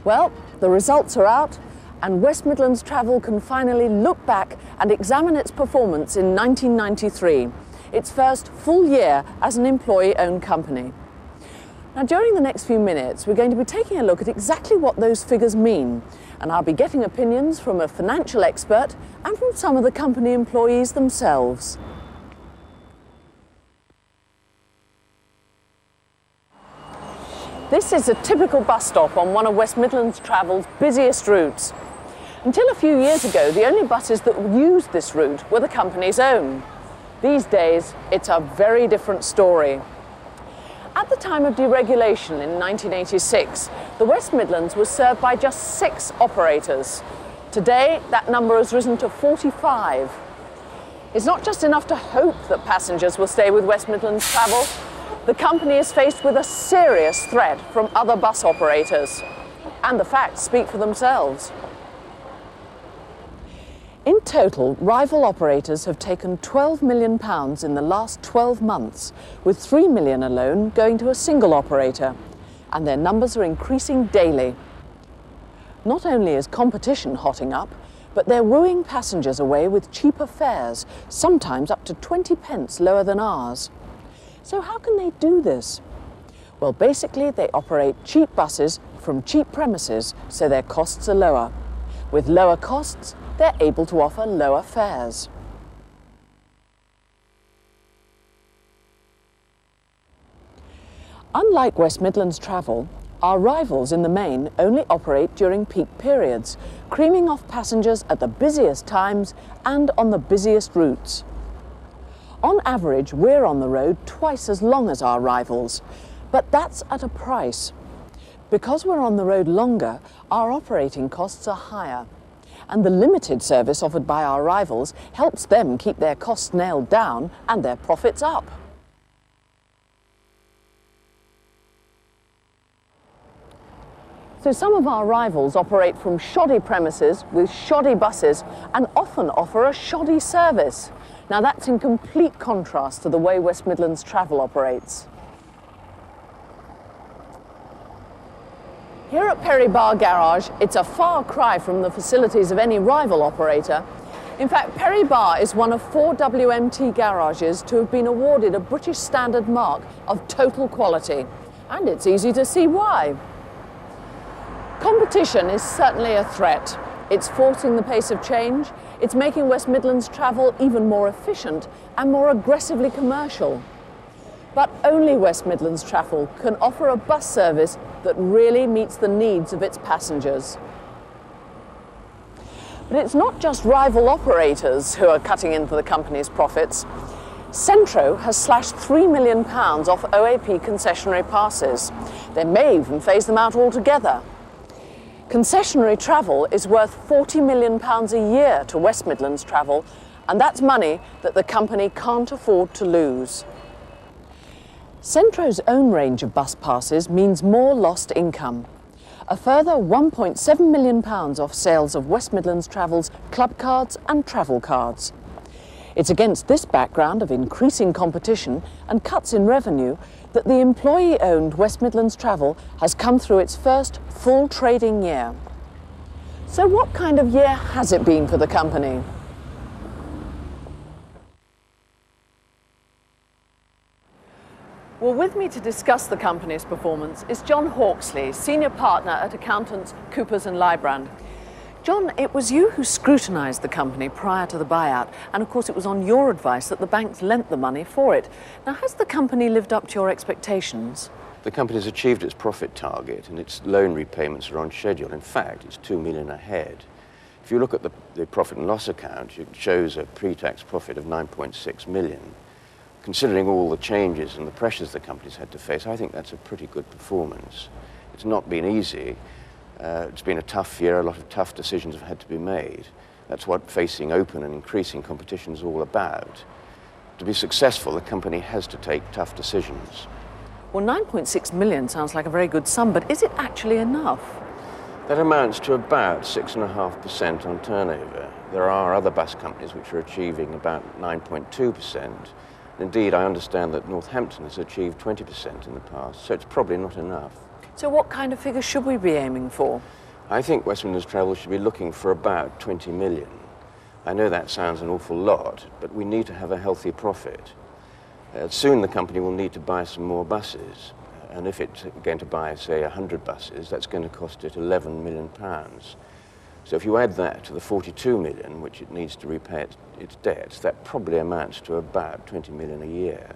Well, the results are out, and West Midlands Travel can finally look back and examine its performance in 1993, its first full year as an employee-owned company. Now, during the next few minutes, we're going to be taking a look at exactly what those figures mean, and I'll be getting opinions from a financial expert and from some of the company employees themselves. This is a typical bus stop on one of West Midlands Travel's busiest routes. Until a few years ago, the only buses that used this route were the company's own. These days, it's a very different story. At the time of deregulation in 1986, the West Midlands was served by just 6 operators. Today, that number has risen to 45. It's not just enough to hope that passengers will stay with West Midlands Travel. The company is faced with a serious threat from other bus operators, and the facts speak for themselves. In total, rival operators have taken £12 million in the last 12 months, with £3 million alone going to a single operator, and their numbers are increasing daily. Not only is competition hotting up, but they're wooing passengers away with cheaper fares, sometimes up to 20 pence lower than ours. So how can they do this? Well, basically they operate cheap buses from cheap premises, so their costs are lower. With lower costs, they're able to offer lower fares. Unlike West Midlands Travel, our rivals in the main only operate during peak periods, creaming off passengers at the busiest times and on the busiest routes. On average, we're on the road twice as long as our rivals, but that's at a price. Because we're on the road longer, our operating costs are higher, and the limited service offered by our rivals helps them keep their costs nailed down and their profits up. So some of our rivals operate from shoddy premises with shoddy buses and often offer a shoddy service. Now that's in complete contrast to the way West Midlands Travel operates. Here at Perry Bar Garage, it's a far cry from the facilities of any rival operator. In fact, Perry Bar is one of 4 WMT garages to have been awarded a British Standard mark of total quality. And it's easy to see why. Competition is certainly a threat. It's forcing the pace of change, it's making West Midlands Travel even more efficient and more aggressively commercial. But only West Midlands Travel can offer a bus service that really meets the needs of its passengers. But it's not just rival operators who are cutting into the company's profits. Centro has slashed £3 million off OAP concessionary passes. They may even phase them out altogether. Concessionary travel is worth £40 million a year to West Midlands Travel, and that's money that the company can't afford to lose. Centro's own range of bus passes means more lost income. A further £1.7 million off sales of West Midlands Travel's club cards and travel cards. It's against this background of increasing competition and cuts in revenue that the employee-owned West Midlands Travel has come through its first full trading year. So what kind of year has it been for the company? Well, with me to discuss the company's performance is John Hawksley, Senior Partner at accountants Coopers & Lybrand. John, it was you who scrutinised the company prior to the buyout, and of course it was on your advice that the banks lent the money for it. Now, has the company lived up to your expectations? The company has achieved its profit target and its loan repayments are on schedule. In fact, it's £2 million ahead. If you look at the profit and loss account, it shows a pre-tax profit of 9.6 million. considering all the changes and the pressures the company's had to face, I think that's a pretty good performance. It's not been easy. It's been a tough year. A lot of tough decisions have had to be made. That's what facing open and increasing competition is all about. To be successful, the company has to take tough decisions. Well, 9.6 million sounds like a very good sum, but is it actually enough? That amounts to about 6.5% on turnover. There are other bus companies which are achieving about 9.2%. Indeed, I understand that Northampton has achieved 20% in the past, so it's probably not enough. So what kind of figure should we be aiming for? I think West Midlands Travel should be looking for about 20 million. I know that sounds an awful lot, but we need to have a healthy profit. Soon the company will need to buy some more buses, and if it's going to buy, say, 100 buses, that's going to cost it £11 million. So if you add that to the 42 million, which it needs to repay its debts, that probably amounts to about 20 million a year.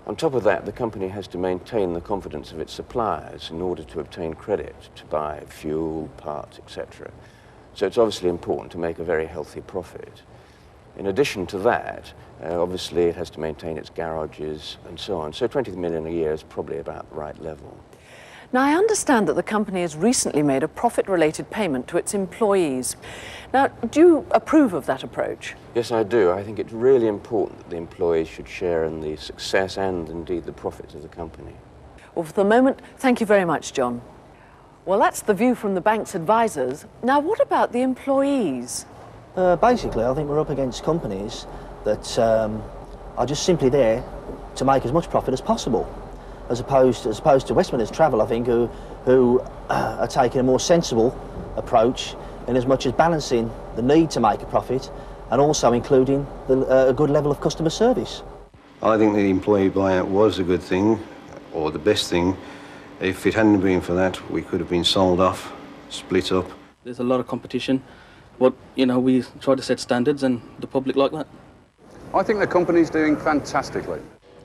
On top of that, the company has to maintain the confidence of its suppliers in order to obtain credit to buy fuel, parts, etc. So it's obviously important to make a very healthy profit. In addition to that, obviously it has to maintain its garages and so on. So 20 million a year is probably about the right level. Now, I understand that the company has recently made a profit-related payment to its employees. Now, do you approve of that approach? Yes, I do. I think it's really important that the employees should share in the success and indeed the profits of the company. Well, for the moment, thank you very much, John. Well, that's the view from the bank's advisors. Now, what about the employees? Basically, I think we're up against companies that are just simply there to make as much profit as possible, as opposed to West Midlands Travel, I think, who are taking a more sensible approach in as much as balancing the need to make a profit and also including a good level of customer service. I think the employee buyout was a good thing, or the best thing. If it hadn't been for that, we could have been sold off, split up. There's a lot of competition, but, you know, we try to set standards and the public like that. I think the company's doing fantastically.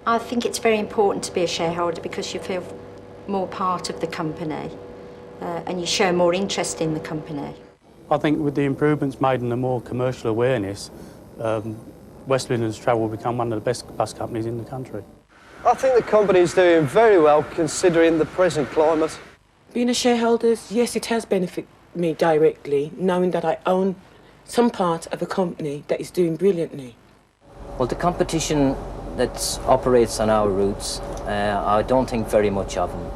I think it's very important to be a shareholder because you feel more part of the company and you show more interest in the company. I think with the improvements made and the more commercial awareness, West Midlands Travel will become one of the best bus companies in the country. I think the company's doing very well considering the present climate. Being a shareholder, yes, it has benefited me directly, knowing that I own some part of a company that is doing brilliantly. Well, the competition that operates on our routes, I don't think very much of them.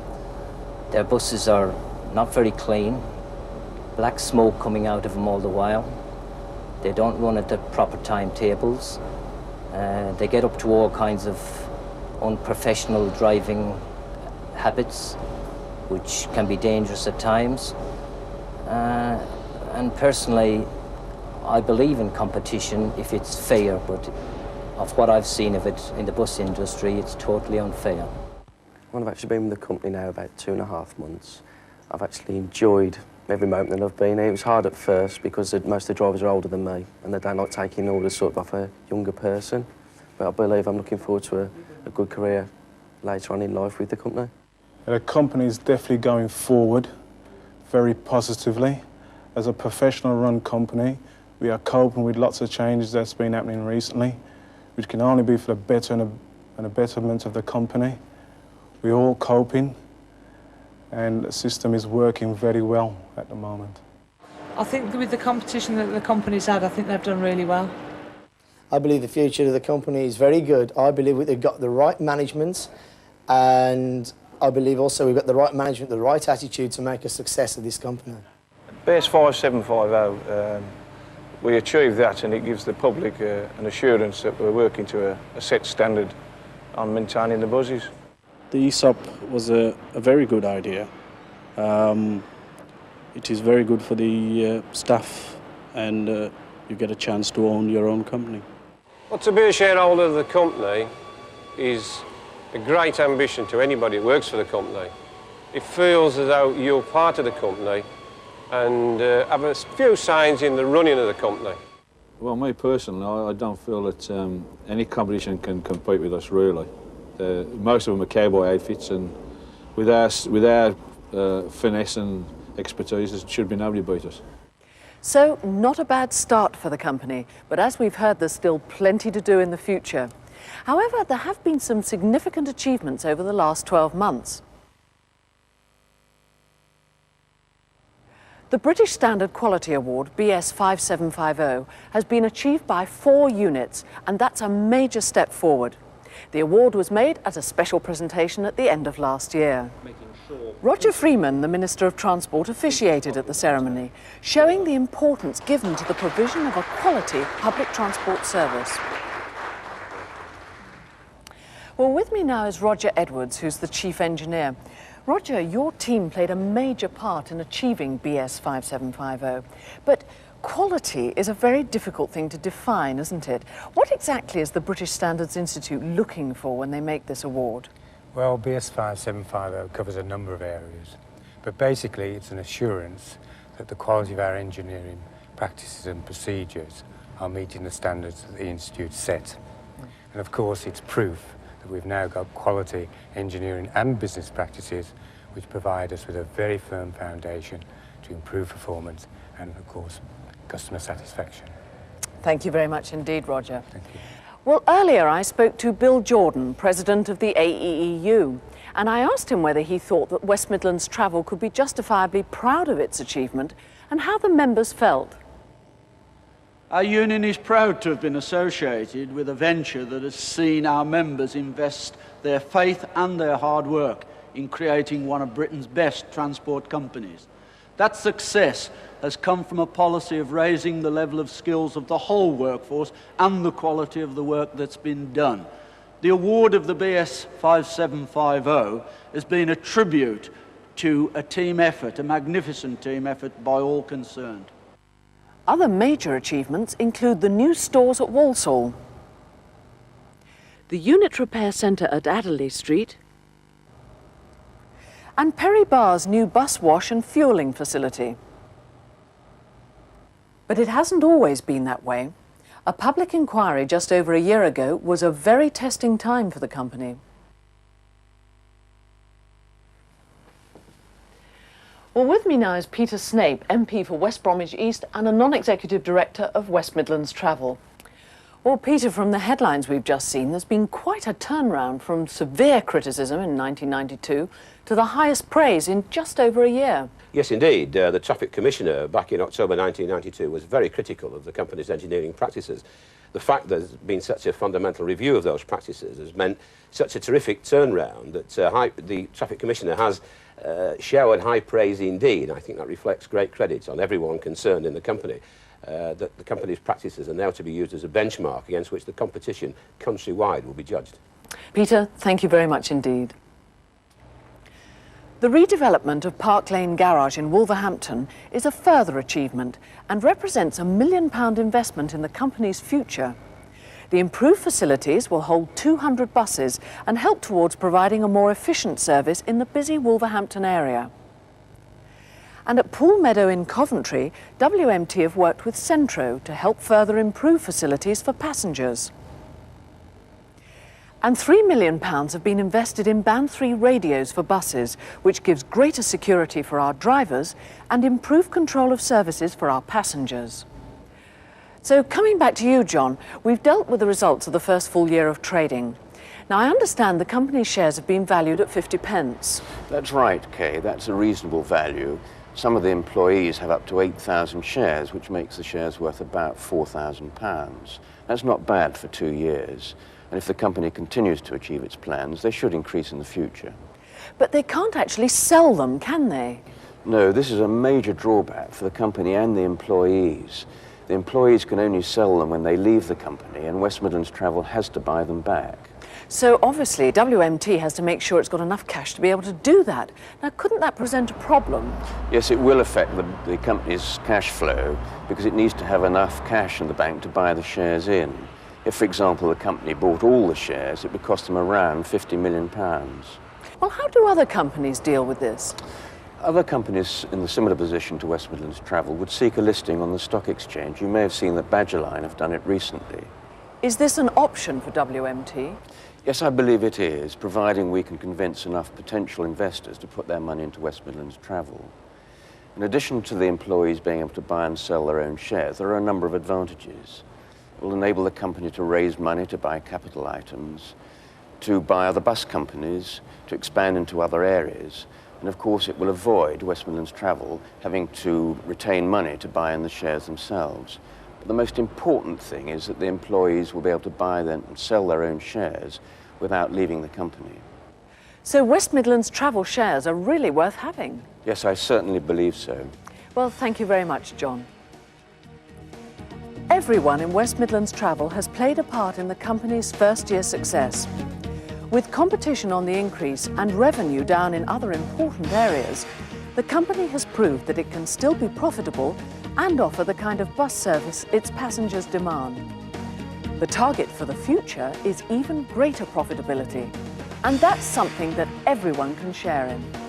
Their buses are not very clean, black smoke coming out of them all the while. They don't run at the proper timetables. They get up to all kinds of unprofessional driving habits, which can be dangerous at times. And personally, I believe in competition if it's fair, but of what I've seen of it in the bus industry, it's totally unfair. Well, I've actually been with the company now about 2.5 months. I've actually enjoyed every moment that I've been here. It was hard at first because most of the drivers are older than me and they don't like taking orders sort of off a younger person. But I believe I'm looking forward to a good career later on in life with the company. The company's definitely going forward very positively. As a professional-run company, we are coping with lots of changes that's been happening recently, which can only be for the better and a betterment of the company. We're all coping, and the system is working very well at the moment. I think with the competition that the company's had, I think they've done really well. I believe the future of the company is very good. I believe they've got the right management, and I believe also we've got the right management, the right attitude to make a success of this company. Base 5750, we achieved that, and it gives the public an assurance that we're working to a set standard on maintaining the buses. The ESOP was a very good idea. It is very good for the staff, and you get a chance to own your own company. Well, to be a shareholder of the company is a great ambition to anybody that works for the company. It feels as though you're part of the company and have a few signs in the running of the company. Well, me personally, I don't feel that any competition can compete with us, really. Most of them are cowboy outfits, and with our finesse and expertise, there should be nobody beat us. So, not a bad start for the company, but as we've heard, there's still plenty to do in the future. However, there have been some significant achievements over the last 12 months. The British Standard Quality Award, BS 5750, has been achieved by 4 units, and that's a major step forward. The award was made at a special presentation at the end of last year. Roger Freeman, the Minister of Transport, officiated at the ceremony, showing the importance given to the provision of a quality public transport service. Well, with me now is Roger Edwards, who's the Chief Engineer. Roger, your team played a major part in achieving BS 5750, but quality is a very difficult thing to define, isn't it? What exactly is the British Standards Institute looking for when they make this award? Well, BS 5750 covers a number of areas, but basically it's an assurance that the quality of our engineering practices and procedures are meeting the standards that the Institute set. And of course it's proof that we've now got quality engineering and business practices which provide us with a very firm foundation to improve performance and, of course, customer satisfaction. Thank you very much indeed, Roger. Thank you. Well, earlier I spoke to Bill Jordan, President of the AEEU, and I asked him whether he thought that West Midlands Travel could be justifiably proud of its achievement and how the members felt. Our union is proud to have been associated with a venture that has seen our members invest their faith and their hard work in creating one of Britain's best transport companies. That success has come from a policy of raising the level of skills of the whole workforce and the quality of the work that's been done. The award of the BS 5750 has been a tribute to a team effort, a magnificent team effort by all concerned. Other major achievements include the new stores at Walsall, the unit repair centre at Adderley Street, and Perry Barr's new bus wash and fuelling facility. But it hasn't always been that way. A public inquiry just over a year ago was a very testing time for the company. Well, with me now is Peter Snape, MP for West Bromwich East and a non-executive director of West Midlands Travel. Well, Peter, from the headlines we've just seen, there's been quite a turnaround from severe criticism in 1992 to the highest praise in just over a year. Yes, indeed. The Traffic Commissioner back in October 1992 was very critical of the company's engineering practices. The fact there's been such a fundamental review of those practices has meant such a terrific turnaround that the Traffic Commissioner has showered high praise indeed. I think that reflects great credit on everyone concerned in the company. That the company's practices are now to be used as a benchmark against which the competition countrywide will be judged. Peter, thank you very much indeed. The redevelopment of Park Lane Garage in Wolverhampton is a further achievement and represents £1 million investment in the company's future. The improved facilities will hold 200 buses and help towards providing a more efficient service in the busy Wolverhampton area. And at Poole Meadow in Coventry, WMT have worked with Centro to help further improve facilities for passengers. And £3 million have been invested in Band 3 radios for buses, which gives greater security for our drivers and improved control of services for our passengers. So coming back to you, John, we've dealt with the results of the first full year of trading. Now, I understand the company's shares have been valued at 50p. That's right, Kay. That's a reasonable value. Some of the employees have up to 8,000 shares, which makes the shares worth about £4,000. That's not bad for 2 years. And if the company continues to achieve its plans, they should increase in the future. But they can't actually sell them, can they? No, this is a major drawback for the company and the employees. The employees can only sell them when they leave the company, and West Midlands Travel has to buy them back. So obviously WMT has to make sure it's got enough cash to be able to do that. Now, couldn't that present a problem? Yes, it will affect the company's cash flow because it needs to have enough cash in the bank to buy the shares in. If, for example, the company bought all the shares, it would cost them around £50 million. Well, how do other companies deal with this? Other companies in a similar position to West Midlands Travel would seek a listing on the stock exchange. You may have seen that Badgerline have done it recently. Is this an option for WMT? Yes, I believe it is, providing we can convince enough potential investors to put their money into West Midlands Travel. In addition to the employees being able to buy and sell their own shares, there are a number of advantages. It will enable the company to raise money to buy capital items, to buy other bus companies, to expand into other areas. And of course it will avoid West Midlands Travel having to retain money to buy in the shares themselves. But the most important thing is that the employees will be able to buy them and sell their own shares without leaving the company. So West Midlands Travel shares are really worth having? Yes, I certainly believe so. Well, thank you very much, John. Everyone in West Midlands Travel has played a part in the company's first-year success. With competition on the increase and revenue down in other important areas, the company has proved that it can still be profitable and offer the kind of bus service its passengers demand. The target for the future is even greater profitability, and that's something that everyone can share in.